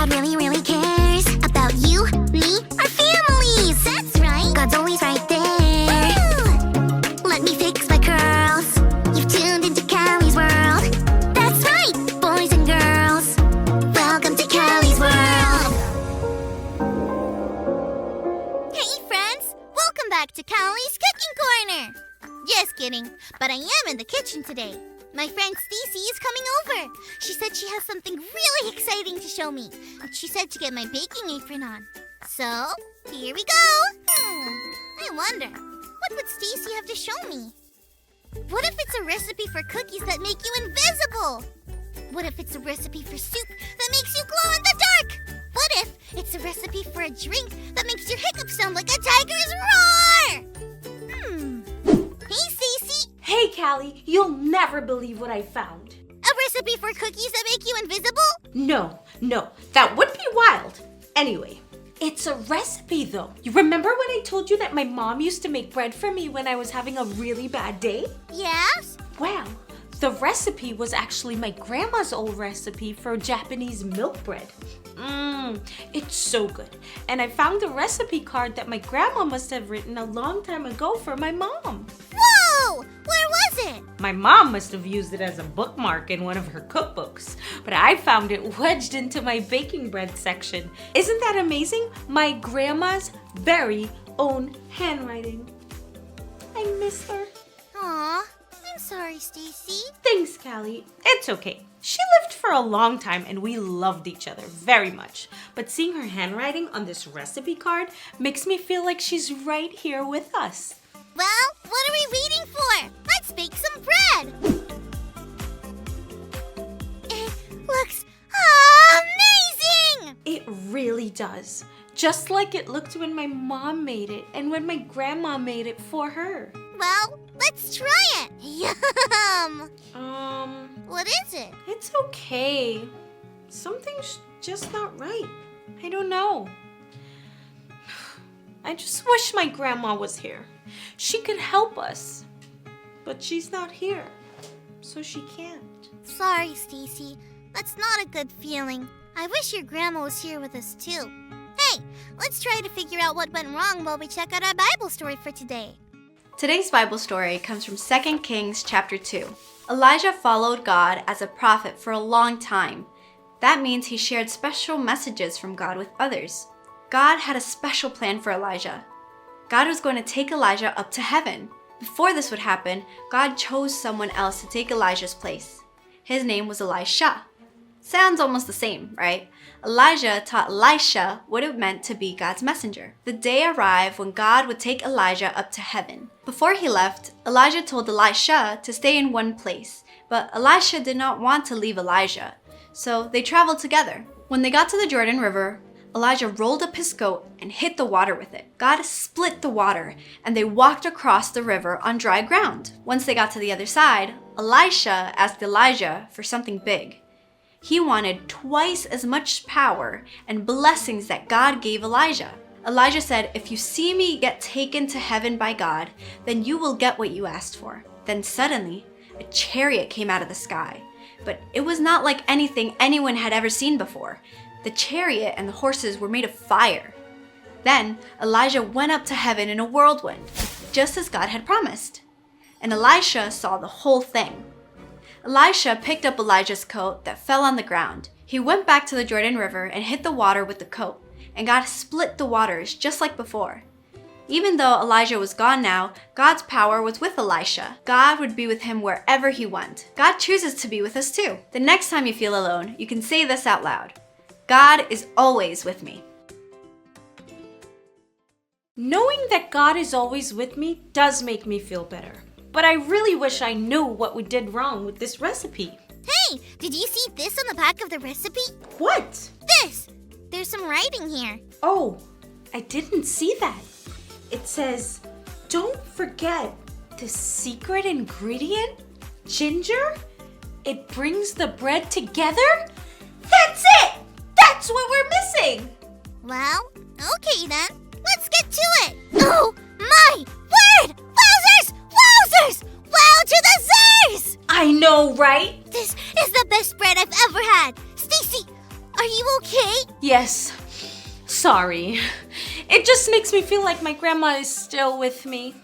God really, really cares about you, me, our families. That's right. God's always right there. Woo! Let me fix my curls. You've tuned into Callie's world. That's right, boys and girls. Welcome to Callie's world. Hey, friends. Welcome back to Callie's Cooking Corner. Just kidding, but I am in the kitchen today. My friend Stacy is coming over. She said she has something really exciting to show me. And she said to get my baking apron on. So, here we go. I wonder, what would Stacy have to show me? What if it's a recipe for cookies that make you invisible? What if it's a recipe for soup that makes you glow in the dark? What if it's a recipe for a drink that makes your hiccups sound like a tiger's roar? Hey, Stacy. Hey, Callie, you'll never believe what I found. A recipe for cookies that make you invisible? No, that would be wild. Anyway, it's a recipe though. You remember when I told you that my mom used to make bread for me when I was having a really bad day? Yes. Well, the recipe was actually my grandma's old recipe for Japanese milk bread. It's so good. And I found the recipe card that my grandma must have written a long time ago for my mom. Whoa! Where was it? My mom must have used it as a bookmark in one of her cookbooks, but I found it wedged into my baking bread section. Isn't that amazing? My grandma's very own handwriting. I miss her. Aw, I'm sorry, Stacy. Thanks, Callie. It's okay. She lived for a long time and we loved each other very much. But seeing her handwriting on this recipe card makes me feel like she's right here with us. Well, what are we waiting for? Let's bake some bread. It looks amazing! It really does. Just like it looked when my mom made it and when my grandma made it for her. Well, let's try it. Yum! What is it? It's okay. Something's just not right. I don't know. I just wish my grandma was here. She could help us. But she's not here, so she can't. Sorry, Stacy. That's not a good feeling. I wish your grandma was here with us too. Hey, let's try to figure out what went wrong while we check out our Bible story for today. Today's Bible story comes from 2 Kings chapter 2. Elijah followed God as a prophet for a long time. That means he shared special messages from God with others. God had a special plan for Elijah. God was going to take Elijah up to heaven. Before this would happen, God chose someone else to take Elijah's place. His name was Elisha. Sounds almost the same, right? Elijah taught Elisha what it meant to be God's messenger. The day arrived when God would take Elijah up to heaven. Before he left, Elijah told Elisha to stay in one place, but Elisha did not want to leave Elijah, so they traveled together. When they got to the Jordan River, Elijah rolled up his coat and hit the water with it. God split the water, and they walked across the river on dry ground. Once they got to the other side, Elisha asked Elijah for something big. He wanted twice as much power and blessings that God gave Elijah. Elijah said, "If you see me get taken to heaven by God, then you will get what you asked for." Then suddenly, a chariot came out of the sky. But it was not like anything anyone had ever seen before. The chariot and the horses were made of fire. Then Elijah went up to heaven in a whirlwind, just as God had promised. And Elisha saw the whole thing. Elisha picked up Elijah's coat that fell on the ground. He went back to the Jordan River and hit the water with the coat, and God split the waters just like before. Even though Elijah was gone now, God's power was with Elisha. God would be with him wherever he went. God chooses to be with us too. The next time you feel alone, you can say this out loud: God is always with me. Knowing that God is always with me does make me feel better. But I really wish I knew what we did wrong with this recipe. Hey, did you see this on the back of the recipe? What? This! There's some writing here. Oh, I didn't see that. It says, "Don't forget the secret ingredient, ginger. It brings the bread together." That's it! That's what we're missing! Well, okay then. Let's get to it. Oh, my word! Wowzers! Wowzers! Wow to the zers! I know, right? This is the best bread I've ever had. Stacy, Are you okay? Yes. Sorry. It just makes me feel like my grandma is still with me.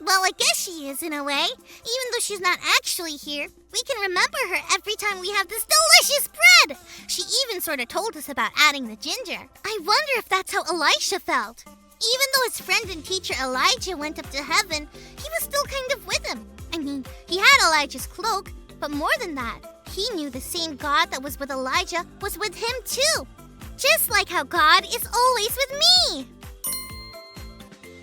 Well, I guess she is in a way. Even though she's not actually here, we can remember her every time we have this delicious bread. She even sort of told us about adding the ginger. I wonder if that's how Elisha felt. Even though his friend and teacher Elijah went up to heaven, he was still kind of with him. I mean, he had Elijah's cloak, but more than that, he knew the same God that was with Elijah was with him too. Just like how God is always with me.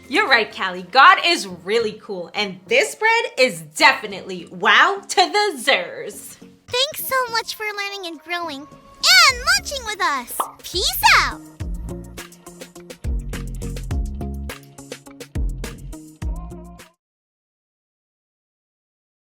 You're right, Callie. God is really cool, and this bread is definitely wow to the zers. Thanks so much for learning and growing and munching with us. Peace out.